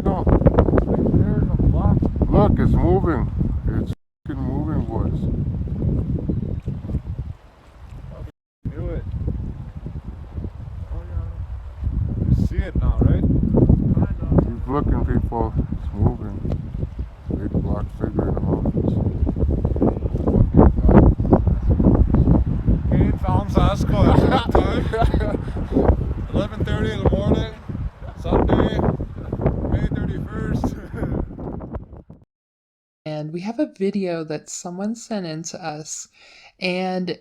No. There's a block. Look, it's moving. It's fucking moving, boys. Do it. Oh yeah. You see it now, right? Keep looking, people. It's moving. Big black figure in the mountains. Kane found Sasquatch that time. 11:30 in the morning, Sunday, May 31st. And we have a video that someone sent in to us, and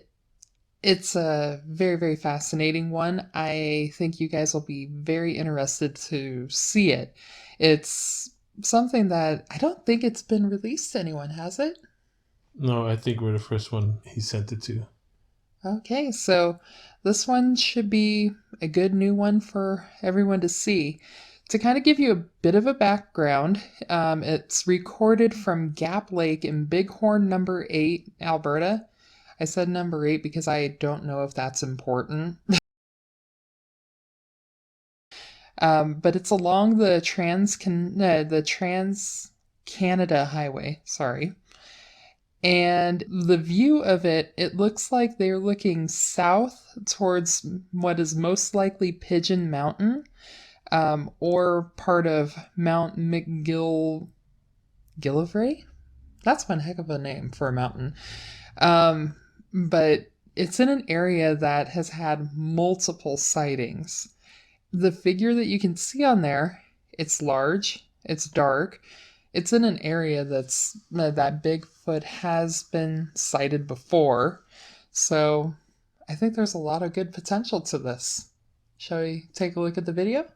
it's a very, very fascinating one. I think you guys will be very interested to see it. It's something that I don't think it's been released to anyone, has it? No, I think we're the first one he sent it to. Okay, so this one should be a good new one for everyone to see. To kind of give you a bit of a background, it's recorded from Gap Lake in Bighorn number 8, Alberta. I said number 8 because I don't know if that's important. But it's along the Trans Canada Highway, sorry. And the view of it, it looks like they're looking south towards what is most likely Pigeon Mountain, or part of Mount McGillivray. That's one heck of a name for a mountain. But it's in an area that has had multiple sightings. The figure that you can see on there, it's large, it's dark, it's in an area that Bigfoot has been sighted before. So I think there's a lot of good potential to this. Shall we take a look at the video?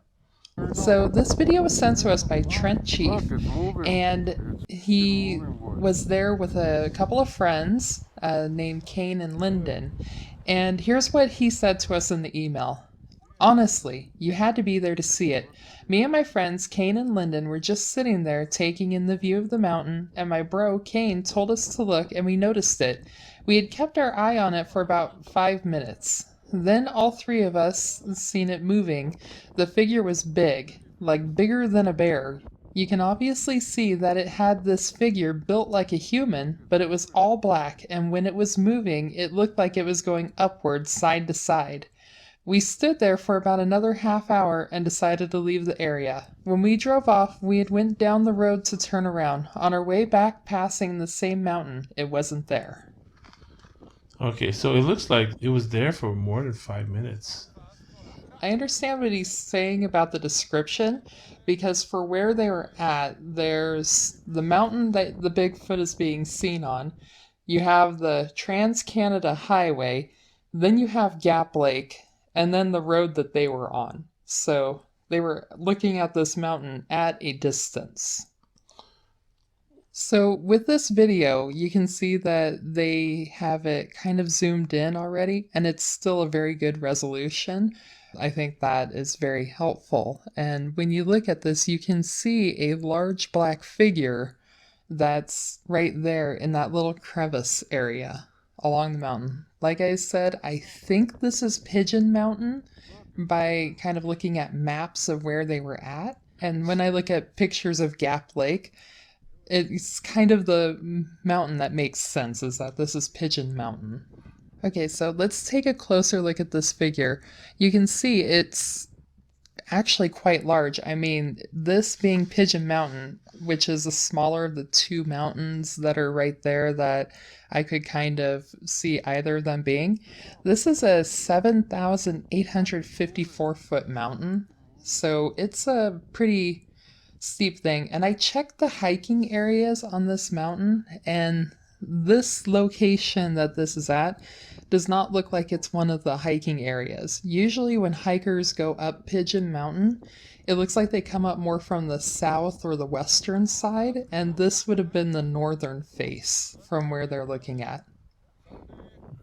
So this video was sent to us by Trent Chief, Look, it's moving. and It's he moving, boys. was there with a couple of friends named Kane and Lyndon. And here's what he said to us in the email. Honestly, you had to be there to see it. Me and my friends, Kane and Lyndon, were just sitting there taking in the view of the mountain, and my bro, Kane, told us to look, and we noticed it. We had kept our eye on it for about 5 minutes. Then all three of us seen it moving. The figure was big, like bigger than a bear. You can obviously see that it had this figure built like a human, but it was all black, and when it was moving, it looked like it was going upward side to side. We stood there for about another half hour and decided to leave the area. When we drove off, we had went down the road to turn around. On our way back, passing the same mountain, it wasn't there. Okay, so it looks like it was there for more than 5 minutes. I understand what he's saying about the description, because for where they were at, there's the mountain that the Bigfoot is being seen on. You have the Trans-Canada Highway, then you have Gap Lake, and then the road that they were on. So they were looking at this mountain at a distance. So with this video, you can see that they have it kind of zoomed in already, and it's still a very good resolution. I think that is very helpful. And when you look at this, you can see a large black figure that's right there in that little crevice area along the mountain. Like I said, I think this is Pigeon Mountain by kind of looking at maps of where they were at. And when I look at pictures of Gap Lake, it's kind of the mountain that makes sense, is that this is Pigeon Mountain. Okay, so let's take a closer look at this figure. You can see it's actually quite large. I mean, this being Pigeon Mountain, which is the smaller of the two mountains that are right there that I could kind of see either of them being, this is a 7,854 foot mountain. So it's a pretty steep thing. And I checked the hiking areas on this mountain, and this location that this is at does not look like it's one of the hiking areas. Usually when hikers go up Pigeon Mountain, it looks like they come up more from the south or the western side, and this would have been the northern face from where they're looking at.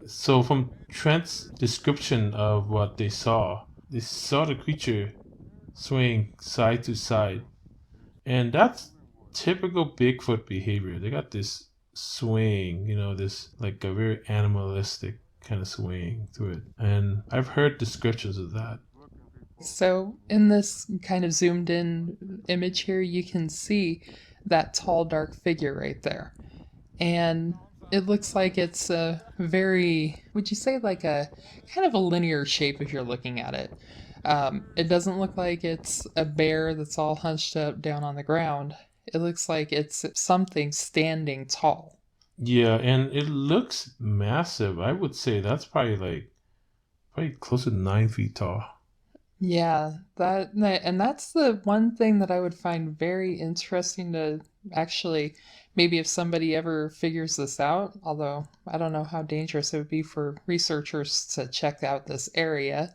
So from Trent's description of what they saw the creature swaying side to side. And that's typical Bigfoot behavior. They got this swaying, this like a very animalistic kind of swaying to it. And I've heard descriptions of that. So, in this kind of zoomed in image here, you can see that tall, dark figure right there. And it looks like it's a very, would you say, like a kind of a linear shape if you're looking at it. It doesn't look like it's a bear that's all hunched up down on the ground. It looks like it's something standing tall. Yeah, and it looks massive. I would say that's probably close to 9 feet tall. Yeah, and that's the one thing that I would find very interesting to actually, maybe if somebody ever figures this out, although I don't know how dangerous it would be for researchers to check out this area.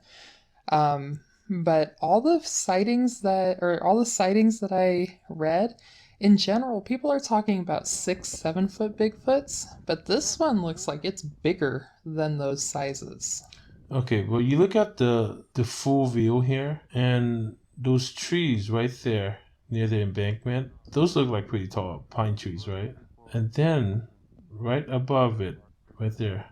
But all the sightings that I read, in general, people are talking about 6, 7 foot Bigfoots, but this one looks like it's bigger than those sizes. Okay, well, you look at the full view here, and those trees right there near the embankment, those look like pretty tall pine trees, right? And then right above it, right there,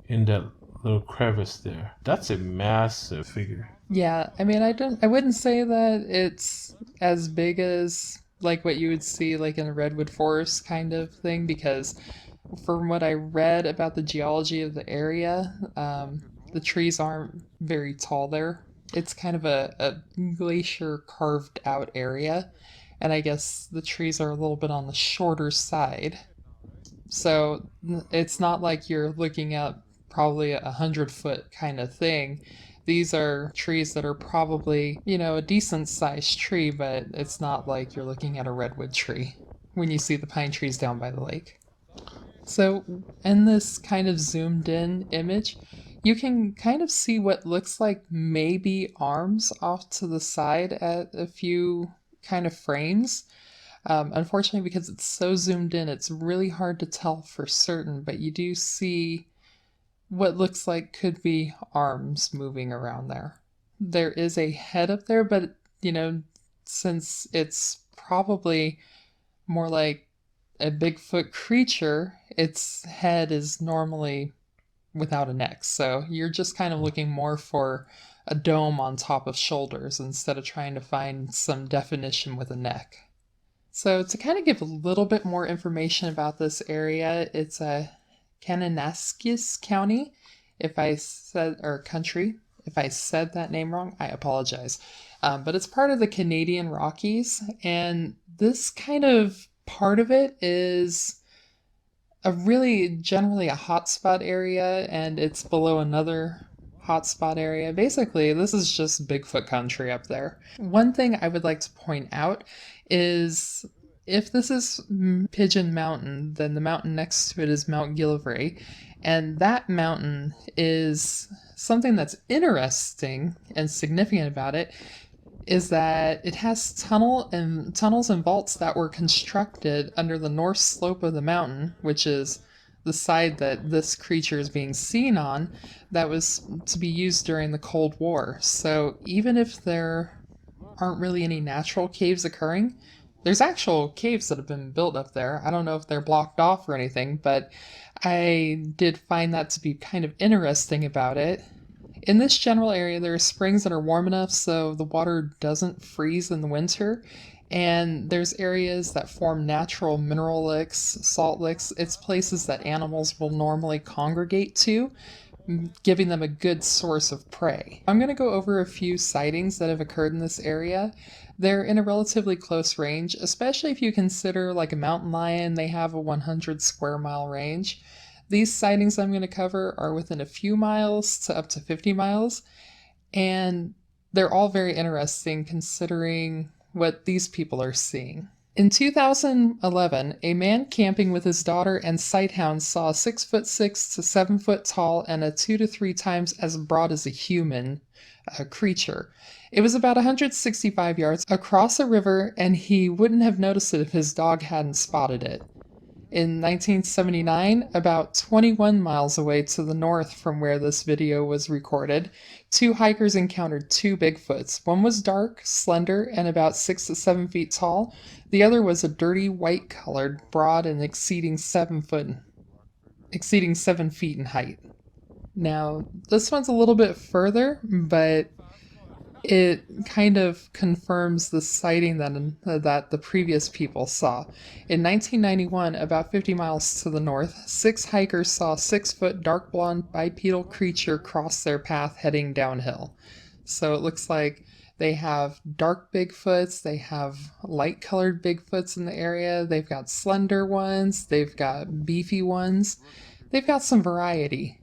in that little crevice there, that's a massive figure. Yeah, I mean, I wouldn't say that it's as big as like what you would see like in a redwood forest kind of thing, because from what I read about the geology of the area, the trees aren't very tall there. It's kind of a glacier carved out area, and I guess the trees are a little bit on the shorter side. So it's not like you're looking at probably 100 foot kind of thing. These are trees that are probably, a decent sized tree, but it's not like you're looking at a redwood tree when you see the pine trees down by the lake. So, in this kind of zoomed in image, you can kind of see what looks like maybe arms off to the side at a few kind of frames. Unfortunately, because it's so zoomed in, it's really hard to tell for certain, but you do see what looks like could be arms moving around there. There is a head up there, but, since it's probably more like a Bigfoot creature, its head is normally without a neck. So you're just kind of looking more for a dome on top of shoulders instead of trying to find some definition with a neck. So to kind of give a little bit more information about this area, it's a Kananaskis County. If I said, or country, if I said that name wrong, I apologize. But it's part of the Canadian Rockies, and this kind of part of it is generally a hotspot area, and it's below another hotspot area. Basically, this is just Bigfoot country up there. One thing I would like to point out is if this is Pigeon Mountain, then the mountain next to it is Mount Gillivray, and that mountain is something that's interesting and significant about it is that it has tunnels and vaults that were constructed under the north slope of the mountain, which is the side that this creature is being seen on, that was to be used during the Cold War. So even if there aren't really any natural caves occurring, there's actual caves that have been built up there. I don't know if they're blocked off or anything, but I did find that to be kind of interesting about it. In this general area, there are springs that are warm enough so the water doesn't freeze in the winter, and there's areas that form natural mineral licks, salt licks. It's places that animals will normally congregate to, giving them a good source of prey. I'm going to go over a few sightings that have occurred in this area. They're in a relatively close range, especially if you consider like a mountain lion, they have a 100 square mile range. These sightings I'm going to cover are within a few miles to up to 50 miles, and they're all very interesting considering what these people are seeing. In 2011, a man camping with his daughter and sighthounds saw a 6'6" to 7 foot tall and a 2 to 3 times as broad as a human creature. It was about 165 yards across a river, and he wouldn't have noticed it if his dog hadn't spotted it. In 1979, about 21 miles away to the north from where this video was recorded, two hikers encountered two Bigfoots. One was dark, slender, and about 6 to 7 feet tall. The other was a dirty, white-colored, broad, and exceeding 7 feet in height. Now, this one's a little bit further, but it kind of confirms the sighting that the previous people saw. In 1991, about 50 miles to the north, 6 hikers saw a 6-foot dark blonde bipedal creature cross their path heading downhill. So it looks like they have dark Bigfoots, they have light colored Bigfoots in the area, they've got slender ones, they've got beefy ones, they've got some variety.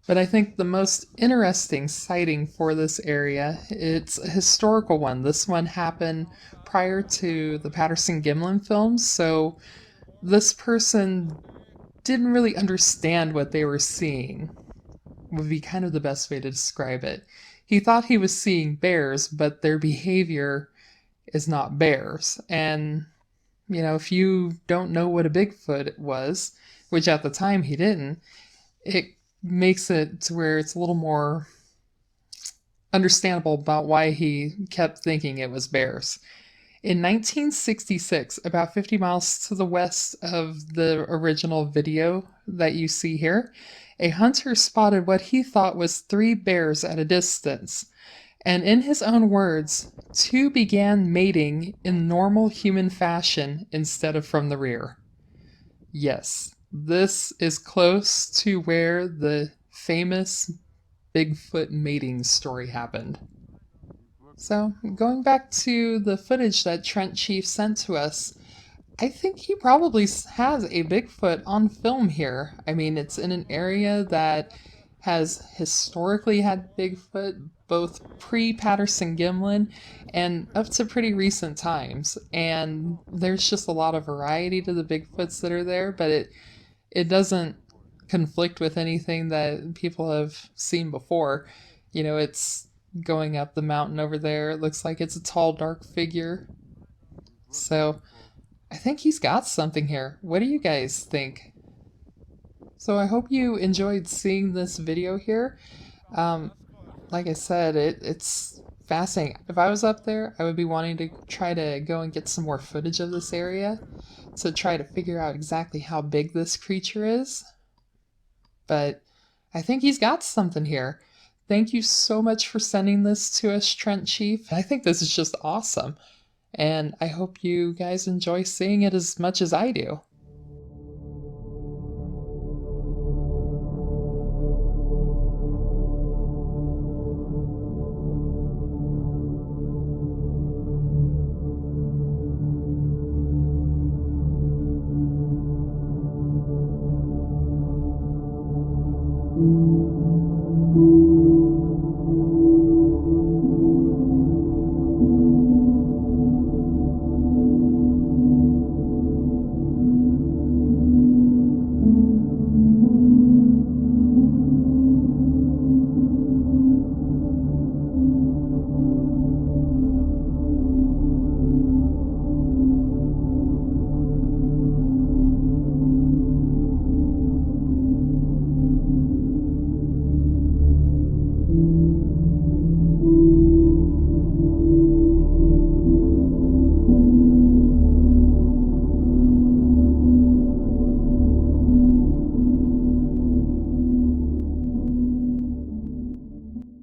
But I think the most interesting sighting for this area, it's a historical one. This one happened prior to the Patterson-Gimlin films, so this person didn't really understand what they were seeing, would be kind of the best way to describe it. He thought he was seeing bears, but their behavior is not bears. And, if you don't know what a Bigfoot was, which at the time he didn't, it makes it to where it's a little more understandable about why he kept thinking it was bears. In 1966, about 50 miles to the west of the original video that you see here, a hunter spotted what he thought was 3 bears at a distance. And in his own words, 2 began mating in normal human fashion instead of from the rear. Yes, this is close to where the famous Bigfoot mating story happened. So, going back to the footage that Trent Chief sent to us, I think he probably has a Bigfoot on film here. I mean, it's in an area that has historically had Bigfoot, both pre-Patterson-Gimlin and up to pretty recent times. And there's just a lot of variety to the Bigfoots that are there, but it doesn't conflict with anything that people have seen before. It's going up the mountain over there. It looks like it's a tall, dark figure. So I think he's got something here. What do you guys think? So I hope you enjoyed seeing this video here. Like I said, it's fascinating. If I was up there, I would be wanting to try to go and get some more footage of this area to try to figure out exactly how big this creature is. But I think he's got something here. Thank you so much for sending this to us, Trent Chief. I think this is just awesome. And I hope you guys enjoy seeing it as much as I do. Thank you.